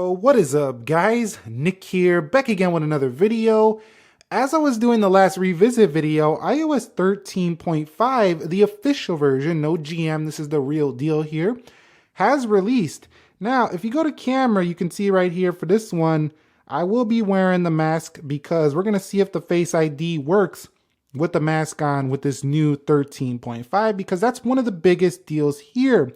So what is up, guys? Nick here, back again with another video. As I was doing the last revisit video, iOS 13.5, the official version, no GM, this is the real deal here, has released. Now, if you go to camera, you can see right here for this one, I will be wearing the mask because we're going to see if the Face ID works with the mask on with this new 13.5, because that's one of the biggest deals here.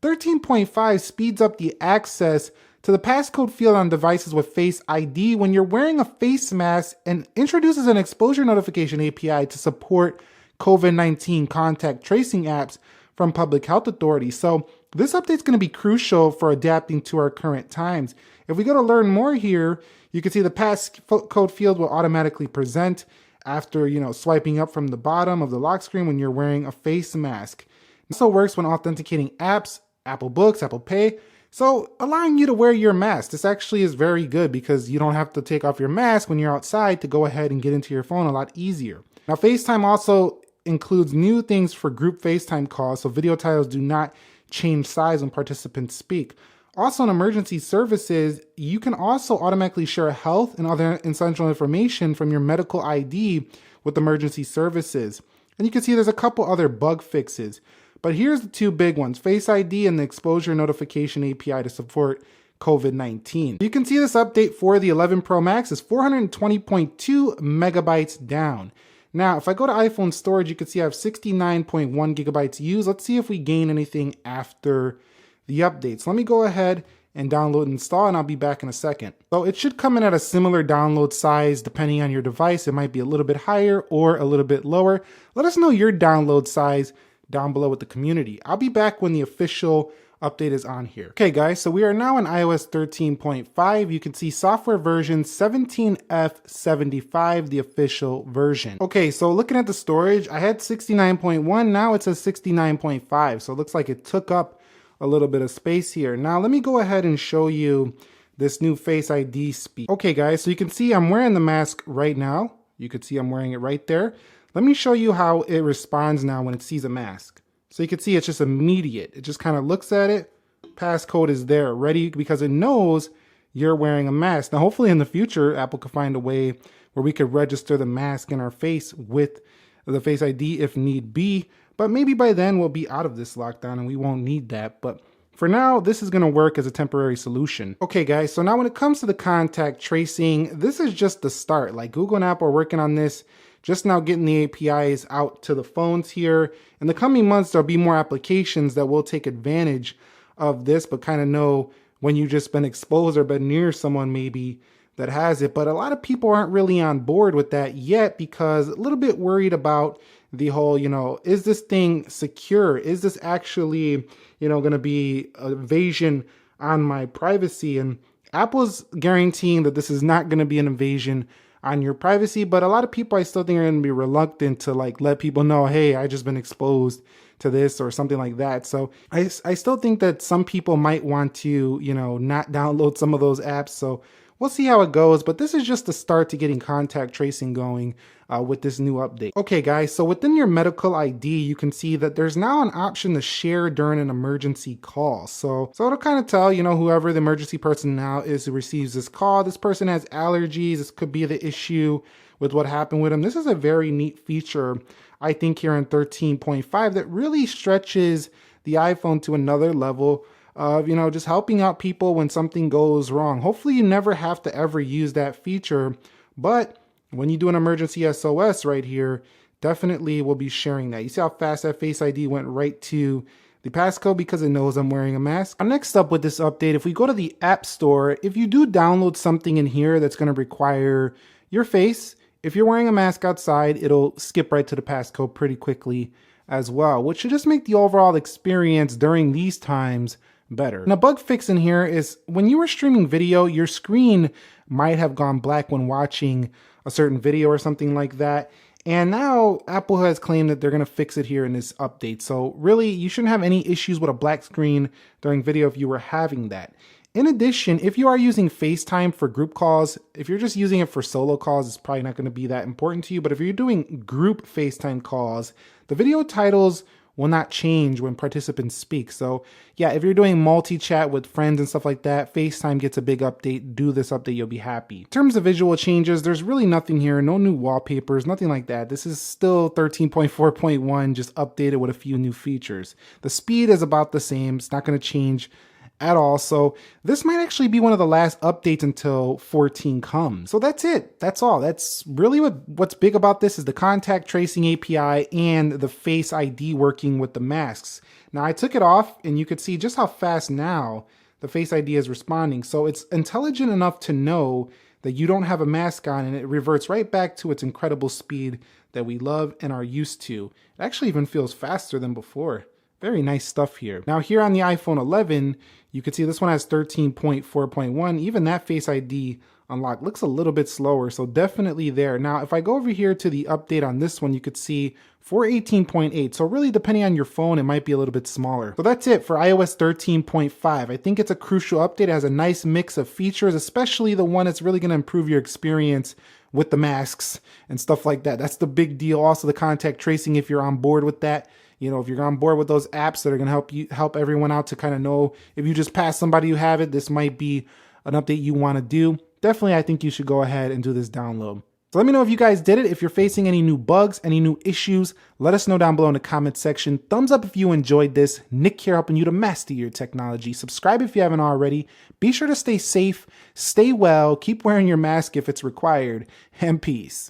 13.5 speeds up the access to the passcode field on devices with Face ID when you're wearing a face mask, and introduces an exposure notification API to support COVID-19 contact tracing apps from public health authorities. So this update is going to be crucial for adapting to our current times. If we go to learn more here, you can see the passcode field will automatically present after, swiping up from the bottom of the lock screen when you're wearing a face mask. It also works when authenticating apps, Apple Books, Apple Pay, so allowing you to wear your mask. This actually is very good because you don't have to take off your mask when you're outside to go ahead and get into your phone a lot easier. Now, FaceTime also includes new things for group FaceTime calls, so video titles do not change size when participants speak. Also, in emergency services, you can also automatically share health and other essential information from your medical ID with emergency services. And you can see there's a couple other bug fixes. But here's the two big ones, Face ID and the exposure notification API to support COVID-19. You can see this update for the 11 Pro Max is 420.2 megabytes down. Now, if I go to iPhone storage, you can see I have 69.1 gigabytes used. Let's see if we gain anything after the updates. Let me go ahead and download and install, and I'll be back in a second. So it should come in at a similar download size depending on your device. It might be a little bit higher or a little bit lower. Let us know your download size down below with the community. I'll be back when the official update is on here. Okay guys, so we are now in iOS 13.5. You can see software version 17F75, the official version. Okay, so looking at the storage, I had 69.1, now it says 69.5. So it looks like it took up a little bit of space here. Now let me go ahead and show you this new Face ID speed. Okay guys, so you can see I'm wearing the mask right now. You can see I'm wearing it right there. Let me show you how it responds now when it sees a mask. So you can see it's just immediate. It just kind of looks at it. Passcode is there ready because it knows you're wearing a mask. Now, hopefully in the future, Apple could find a way where we could register the mask in our face with the Face ID if need be. But maybe by then we'll be out of this lockdown and we won't need that. But for now, this is going to work as a temporary solution. Okay, guys, so now when it comes to the contact tracing, this is just the start. Like Google and Apple are working on this, just now getting the APIs out to the phones here. In the coming months, there'll be more applications that will take advantage of this, but kind of know when you've just been exposed or been near someone maybe that has it. But a lot of people aren't really on board with that yet because a little bit worried about the whole, is this thing secure? Is this actually, going to be an invasion on my privacy? And Apple's guaranteeing that this is not going to be an invasion on your privacy, but a lot of people I still think are going to be reluctant to let people know, hey, I just been exposed to this or something like that. So I still think that some people might want to, not download some of those apps. So we'll see how it goes, but this is just the start to getting contact tracing going with this new update. Okay guys, so within your medical ID, you can see that there's now an option to share during an emergency call. So it'll kind of tell, whoever the emergency person now is who receives this call, this person has allergies, this could be the issue with what happened with them. This is a very neat feature, I think, here in 13.5 that really stretches the iPhone to another level of, just helping out people when something goes wrong. Hopefully you never have to ever use that feature, but when you do an emergency SOS right here, definitely we'll be sharing that. You see how fast that Face ID went right to the passcode because it knows I'm wearing a mask. Next up with this update, if we go to the App Store, if you do download something in here that's going to require your face, if you're wearing a mask outside, it'll skip right to the passcode pretty quickly as well, which should just make the overall experience during these times better. And a bug fix in here is when you were streaming video, your screen might have gone black when watching a certain video or something like that. And now Apple has claimed that they're going to fix it here in this update. So really, you shouldn't have any issues with a black screen during video if you were having that. In addition, if you are using FaceTime for group calls, if you're just using it for solo calls, it's probably not going to be that important to you. But if you're doing group FaceTime calls, the video titles will not change when participants speak. So yeah, if you're doing multi-chat with friends and stuff like that, FaceTime gets a big update. Do this update, you'll be happy. In terms of visual changes, there's really nothing here. No new wallpapers, nothing like that. This is still 13.4.1, just updated with a few new features. The speed is about the same. It's not going to change at all. So this might actually be one of the last updates until 14 comes. So that's it. That's all. That's really what's big about this is the contact tracing API and the Face ID working with the masks. Now I took it off and you could see just how fast now the Face ID is responding. So it's intelligent enough to know that you don't have a mask on, and it reverts right back to its incredible speed that we love and are used to. It actually even feels faster than before. Very nice stuff here. Now here on the iPhone 11, you can see this one has 13.4.1. Even that Face ID unlock looks a little bit slower, so definitely there. Now, if I go over here to the update on this one, you could see 418.8. So really, depending on your phone, it might be a little bit smaller. So that's it for iOS 13.5. I think it's a crucial update. It has a nice mix of features, especially the one that's really going to improve your experience with the masks and stuff like that. That's the big deal. Also, the contact tracing, if you're on board with that. You know, if you're on board with those apps that are going to help everyone out to kind of know if you just pass somebody who have it, this might be an update you want to do. Definitely, I think you should go ahead and do this download. So let me know if you guys did it. If you're facing any new bugs, any new issues, let us know down below in the comment section. Thumbs up if you enjoyed this. Nick here helping you to master your technology. Subscribe if you haven't already. Be sure to stay safe, stay well, keep wearing your mask if it's required, and peace.